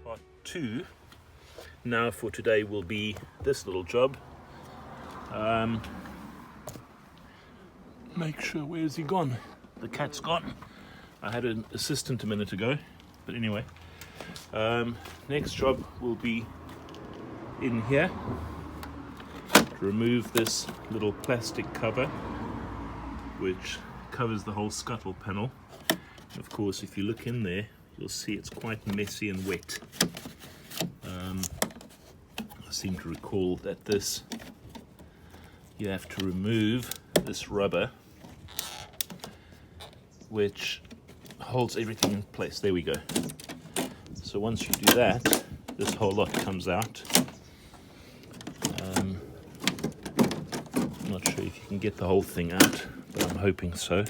Part 2 now for today will be this little job. Make sure, where's he gone? The cat's gone. I had an assistant a minute ago, but anyway. Next job will be in here to remove this little plastic cover which covers the whole scuttle panel. Of course, if you look in there, you'll see it's quite messy and wet. I seem to recall that you have to remove this rubber which holds everything in place. There we go. So once you do that, this whole lot comes out. I'm not sure if you can get the whole thing out, but I'm hoping so.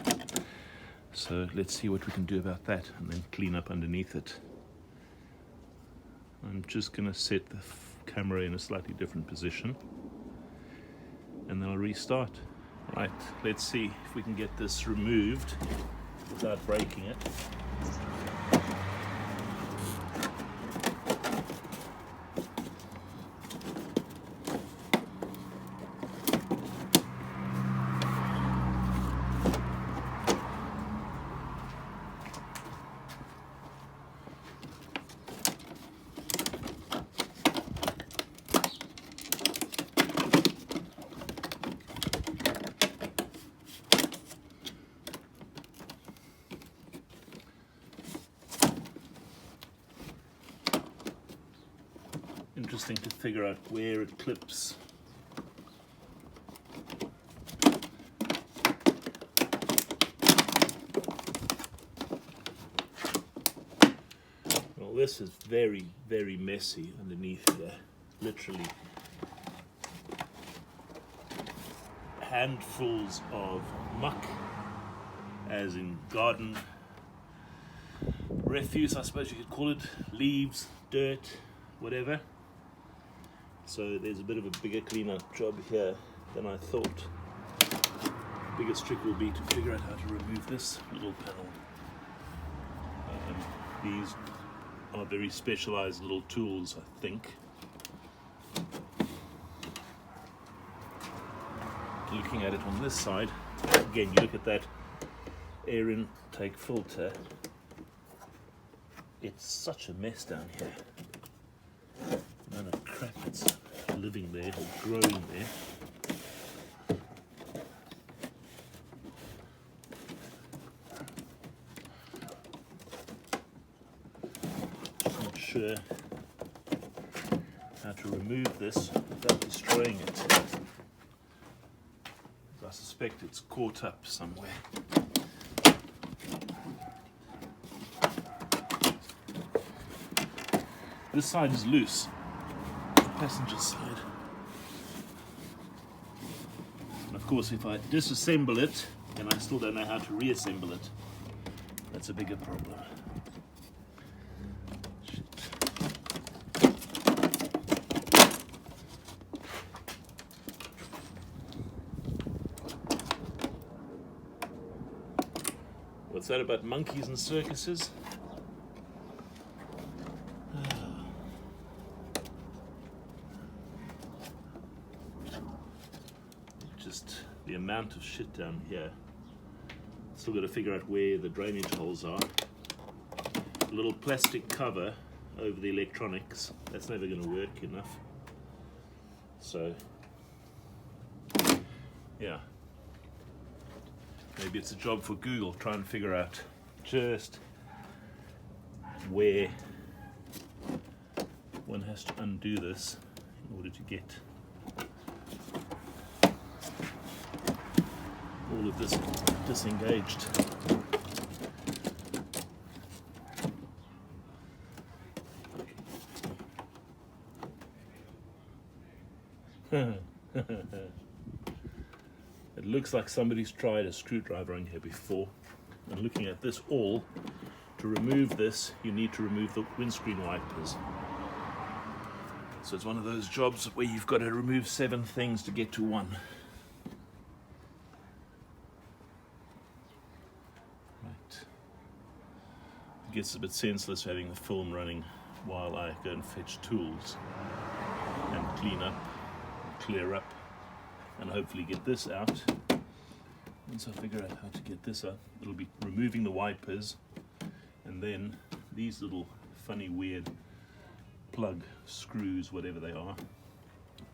So let's see what we can do about that and then clean up underneath it. I'm just going to set the camera in a slightly different position and then I'll restart. Right, let's see if we can get this removed without breaking it. Interesting to figure out where it clips. Well, this is very, very messy underneath here. Literally handfuls of muck, as in garden refuse, I suppose you could call it, leaves, dirt, whatever. So there's a bit of a bigger cleanup job here than I thought. The biggest trick will be to figure out how to remove this little panel. These are very specialized little tools, I think. Looking at it on this side, again, you look at that air intake filter. It's such a mess down here. None of crap that's living there or growing there. Just not sure how to remove this without destroying it. I suspect it's caught up somewhere. This side is loose. Passenger side. And of course, if I disassemble it, then I still don't know how to reassemble it. That's a bigger problem. Shit. What's that about monkeys and circuses? Just the amount of shit down here. Still got to figure out where the drainage holes are. A little plastic cover over the electronics, that's never going to work enough. So yeah, maybe it's a job for Google, try and figure out just where one has to undo this in order to get all of this disengaged. It looks like somebody's tried a screwdriver on here before. And looking at this all, to remove this, you need to remove the windscreen wipers. So it's one of those jobs where you've got to remove 7 things to get to one. Right. It gets a bit senseless having the film running while I go and fetch tools and clean up, clear up, and hopefully get this out. Once I figure out how to get this out, it'll be removing the wipers, and then these little funny weird plug screws, whatever they are,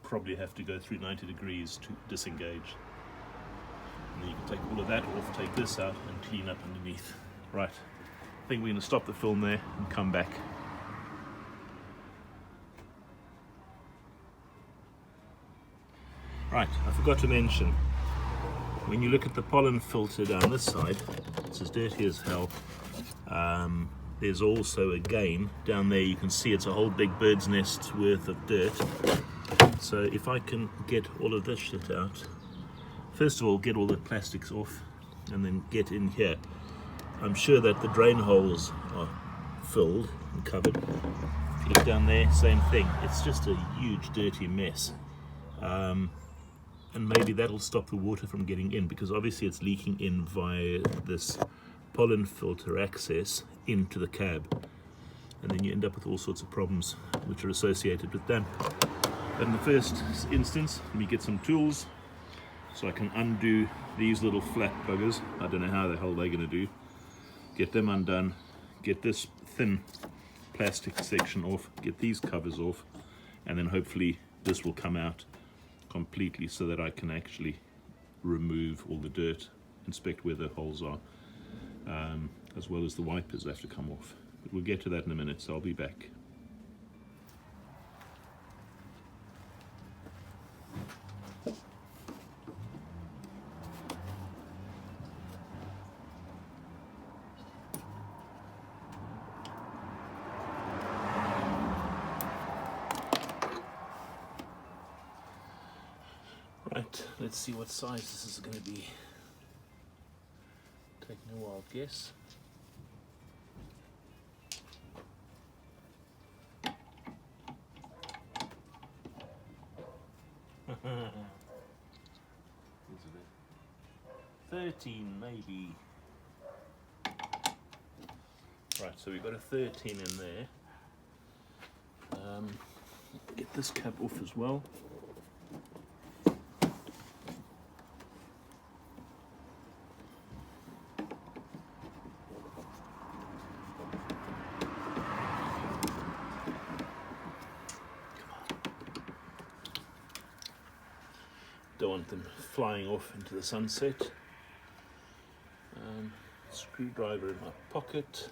probably have to go through 90 degrees to disengage. And then you can take all of that off, take this out, and clean up underneath. Right, I think we're going to stop the film there and come back. Right, I forgot to mention, when you look at the pollen filter down this side, it's as dirty as hell. There's also, again, down there you can see it's a whole big bird's nest worth of dirt. So if I can get all of this shit out, first of all get all the plastics off, and then get in here. I'm sure that the drain holes are filled and covered. If you look down there, same thing. It's just a huge dirty mess. And maybe that'll stop the water from getting in, because obviously it's leaking in via this pollen filter access into the cab, and then you end up with all sorts of problems which are associated with damp. But in the first instance, let me get some tools so I can undo these little flat buggers. I don't know how the hell they're going to do. Get them undone, get this thin plastic section off, get these covers off, and then hopefully this will come out completely so that I can actually remove all the dirt, inspect where the holes are, as well as the wipers have to come off. But we'll get to that in a minute, so I'll be back. Right, let's see what size this is going to be. Taking a wild guess. Is it 13 maybe? Right, so we've got a 13 in there. Get this cap off as well. Don't want them flying off into the sunset. Screwdriver in my pocket.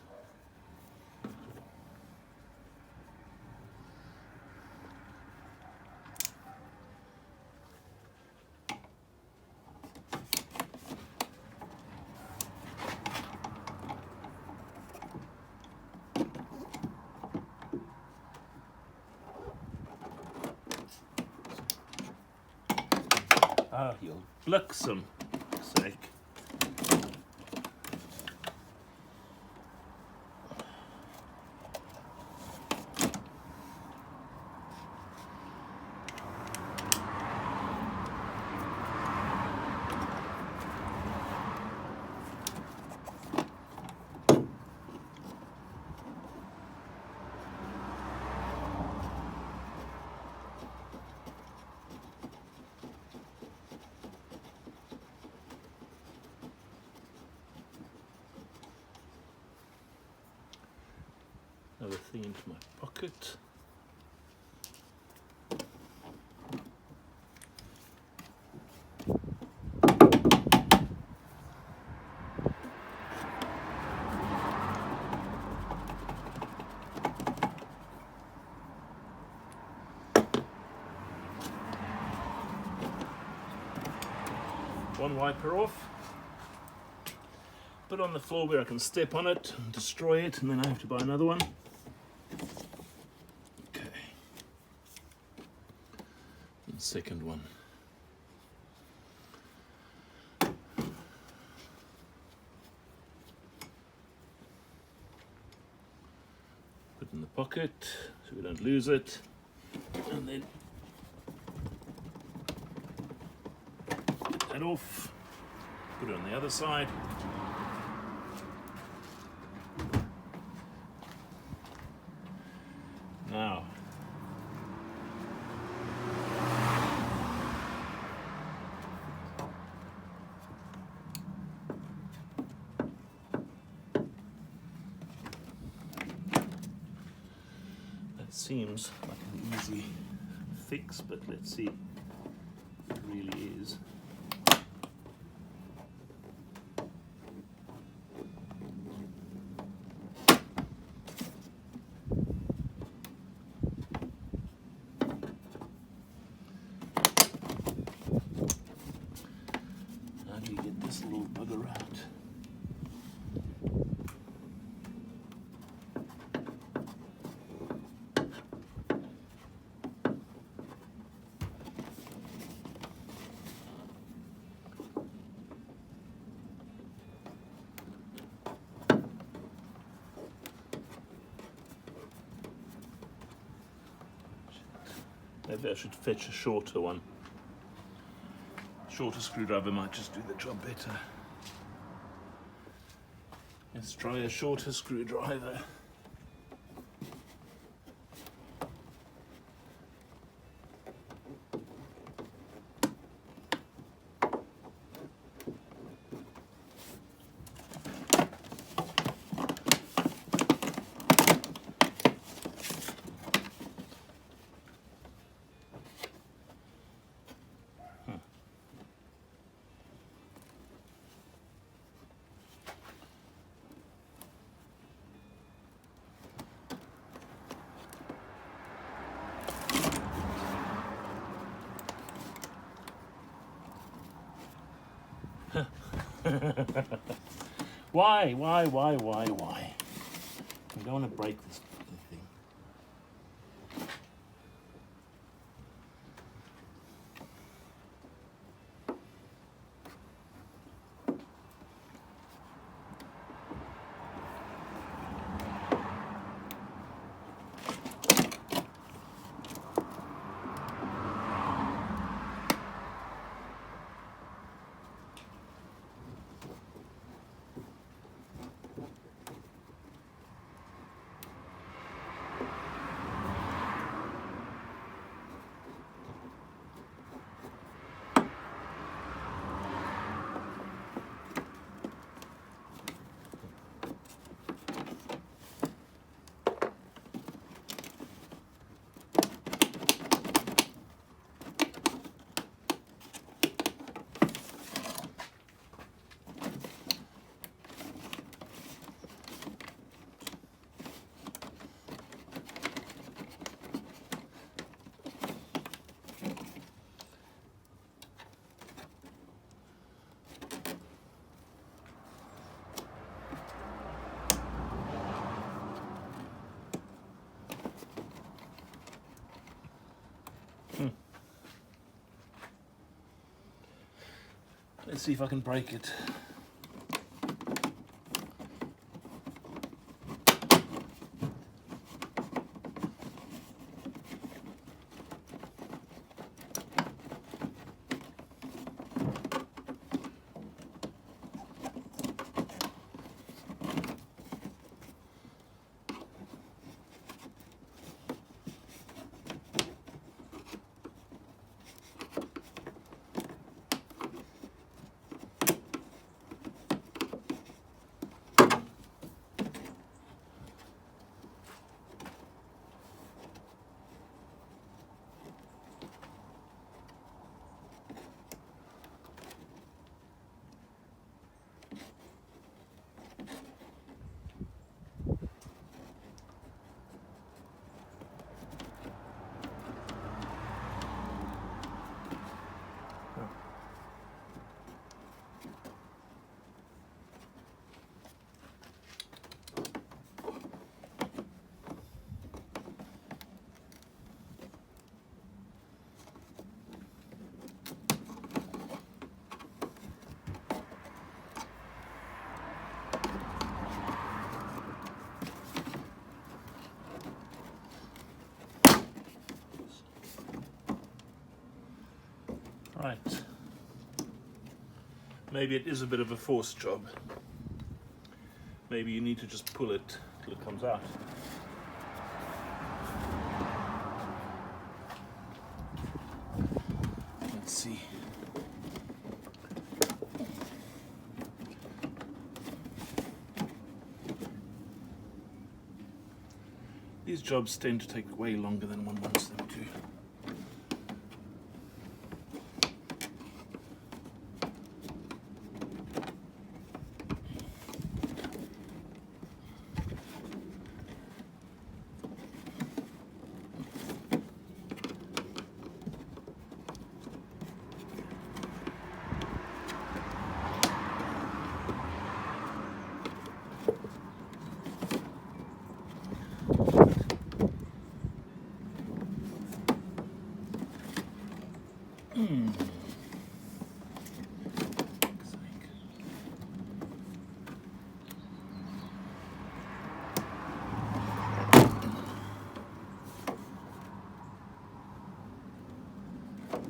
Ah, you'll bliksem sake. Another thing into my pocket. One wiper off. Put on the floor where I can step on it and destroy it, and then I have to buy another one. Okay. And second one. Put in the pocket so we don't lose it, and then get that off. Put it on the other side. seems like an easy fix, but let's see if it really is. How do you get this little bugger out? Maybe I should fetch a shorter one. Shorter screwdriver might just do the job better. Let's try a shorter screwdriver. Why? I don't want to break this fucking thing. Let's see if I can break it. Right. Maybe it is a bit of a force job. Maybe you need to just pull it till it comes out. Let's see. These jobs tend to take way longer than one wants them to.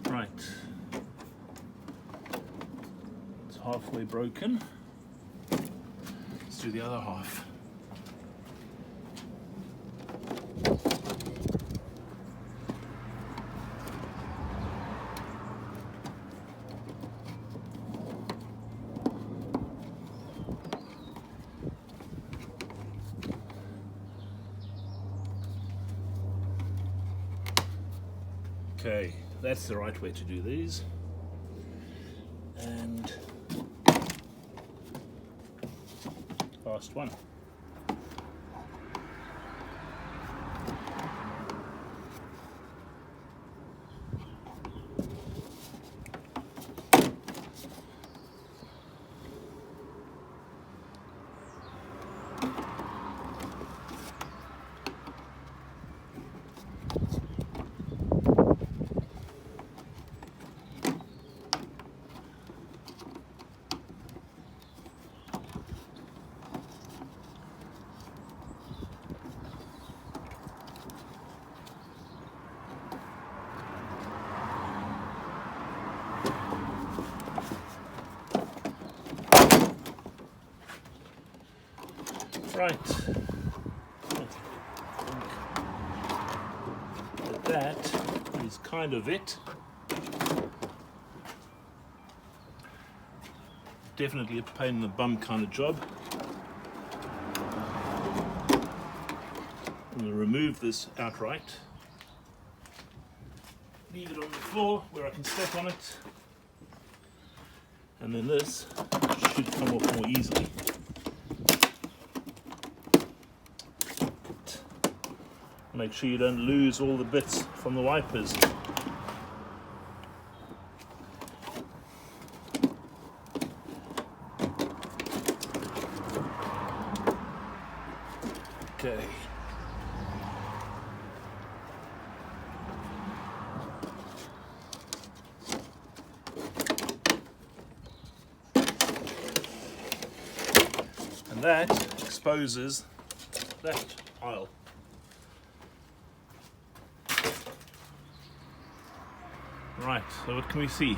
Right, it's halfway broken. Let's do the other half. Okay, that's the right way to do these. And last one. Right, that is kind of it. Definitely a pain in the bum kind of job. I'm going to remove this outright, leave it on the floor where I can step on it, and then this should come off more easily. Make sure you don't lose all the bits from the wipers. Okay. And that exposes that aisle. Right, so what can we see?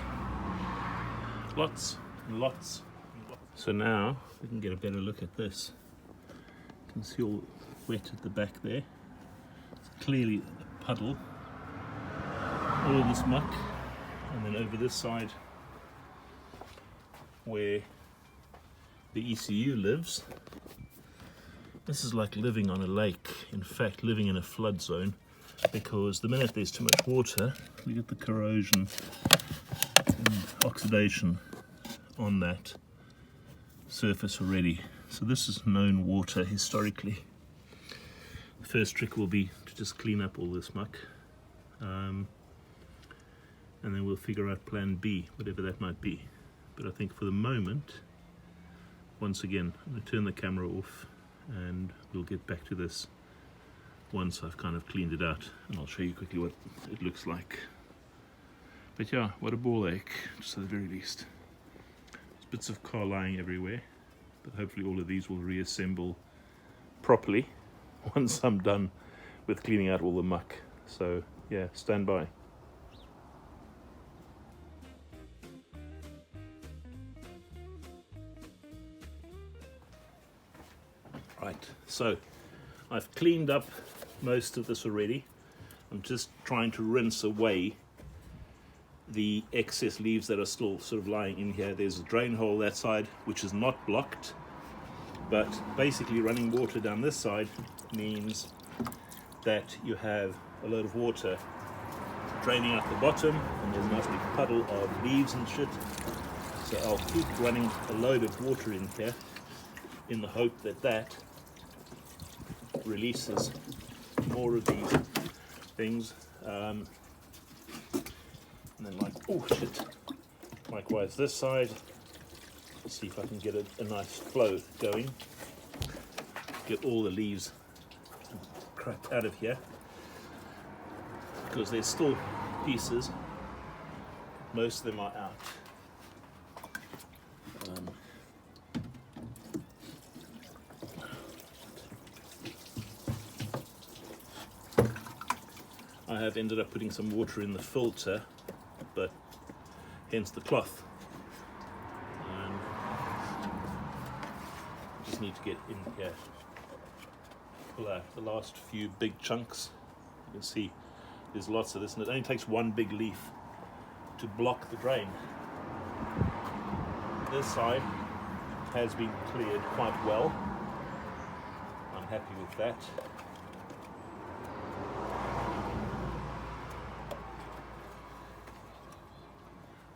Lots and lots and lots. So now we can get a better look at this. You can see all wet at the back there. It's clearly a puddle. All this muck. And then over this side where the ECU lives. This is like living on a lake. In fact, living in a flood zone. Because the minute there's too much water, we get the corrosion and oxidation on that surface already. So this is known water historically. The first trick will be to just clean up all this muck, and then we'll figure out plan B, whatever that might be. But I think for the moment, once again, I'm going to turn the camera off and we'll get back to this once I've kind of cleaned it out, and I'll show you quickly what it looks like. But yeah, what a ball ache, just at the very least. There's bits of car lying everywhere, but hopefully all of these will reassemble properly once I'm done with cleaning out all the muck. So yeah, stand by. Right, so I've cleaned up most of this already. I'm just trying to rinse away the excess leaves that are still sort of lying in here. There's a drain hole that side which is not blocked, but basically running water down this side means that you have a load of water draining out the bottom, and there's a nice big puddle of leaves and shit. So I'll keep running a load of water in here in the hope that that releases more of these things. And then oh shit, likewise this side. Let's see if I can get a nice flow going. Get all the leaves and crap out of here, because there's still pieces. Most of them are out. I have ended up putting some water in the filter, but hence the cloth. Just need to get in here, pull out the last few big chunks. You can see there's lots of this, and it only takes one big leaf to block the drain. This side has been cleared quite well. I'm happy with that.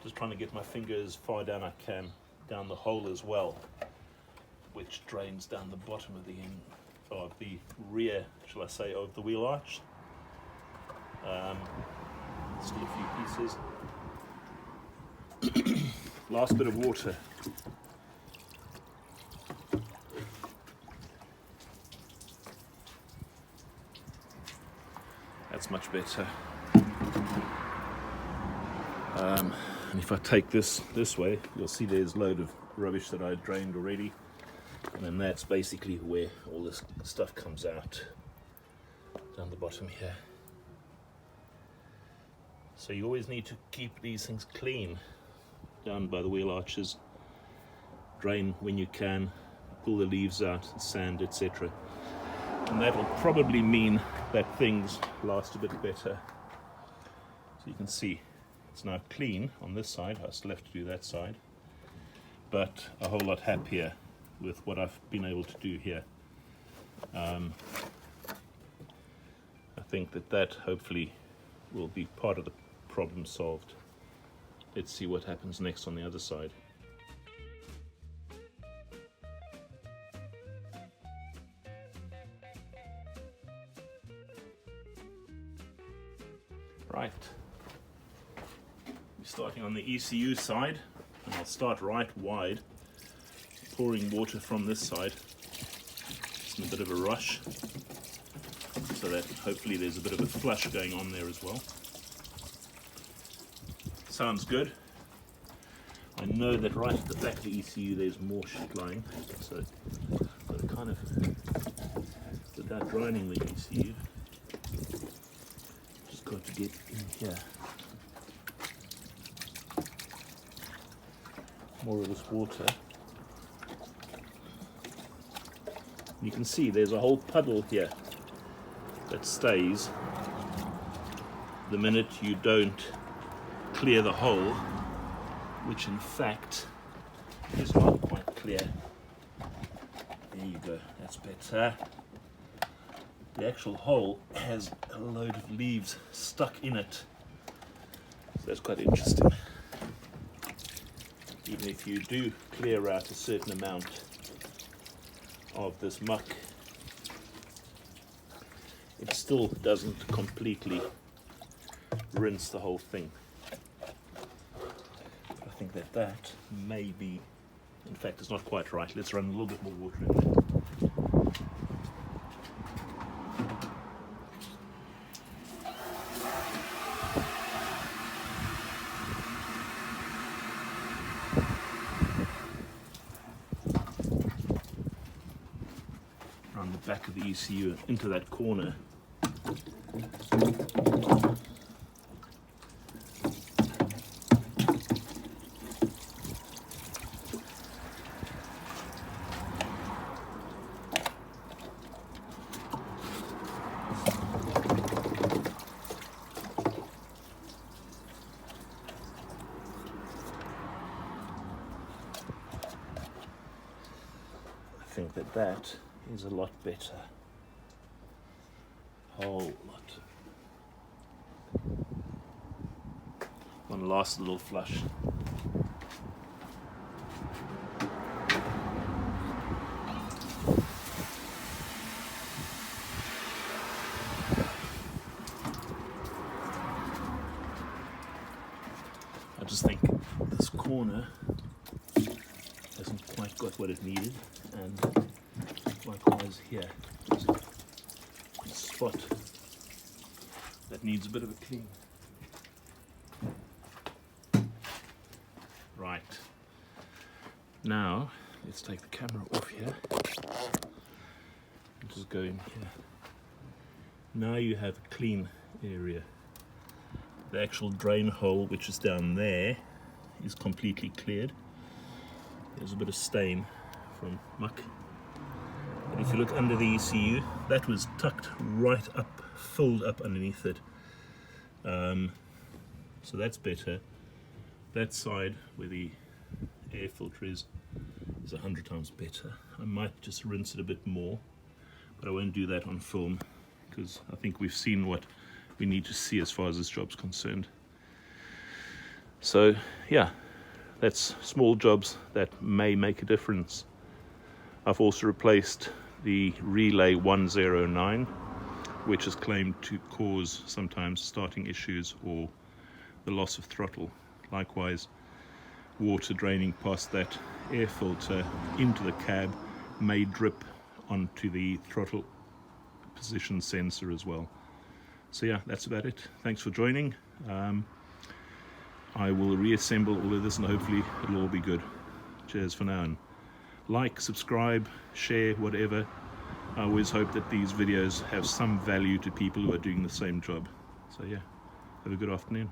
Just trying to get my finger as far down I can down the hole as well, which drains down the bottom of the end of the rear, shall I say, of the wheel arch. Still a few pieces. Last bit of water. That's much better. And if I take this way, you'll see there's a load of rubbish that I drained already. And then that's basically where all this stuff comes out, down the bottom here. So you always need to keep these things clean down by the wheel arches. Drain when you can, pull the leaves out, sand, etc. And that will probably mean that things last a bit better. So you can see it's now clean on this side. I still have to do that side, but a whole lot happier with what I've been able to do here. I think that hopefully will be part of the problem solved. Let's see what happens next on the other side. Right, we're starting on the ECU side, and I'll start right wide, pouring water from this side, just in a bit of a rush, so that hopefully there's a bit of a flush going on there as well. Sounds good. I know that right at the back of the ECU there's more shit lying, so I've got to kind of, without draining the ECU, just got to get in here. More of this water. You can see there's a whole puddle here that stays the minute you don't clear the hole, which in fact is not quite clear. There you go, that's better. The actual hole has a load of leaves stuck in it, so that's quite interesting. Even if you do clear out a certain amount of this muck, it still doesn't completely rinse the whole thing. I think that may be, in fact it's not quite right. Let's run a little bit more water in there. Around the back of the ECU into that corner. I think that is a lot better. whole lot. One last little flush. I just think this corner hasn't quite got what it needed, and likewise here, there's a spot that needs a bit of a clean. Right, now let's take the camera off here and just go in here. Now you have a clean area. The actual drain hole, which is down there, is completely cleared. There's a bit of stain from muck. And if you look under the ECU, that was tucked right up, filled up underneath it. So that's better. That side where the air filter is 100 times better. I might just rinse it a bit more, but I won't do that on film because I think we've seen what we need to see as far as this job's concerned. So yeah, that's small jobs that may make a difference. I've also replaced the relay 109, which is claimed to cause sometimes starting issues or the loss of throttle. Likewise, water draining past that air filter into the cab may drip onto the throttle position sensor as well. So yeah, that's about it. Thanks for joining. I will reassemble all of this and hopefully it'll all be good. Cheers for now, and like, subscribe, share, whatever. I always hope that these videos have some value to people who are doing the same job. So yeah, have a good afternoon.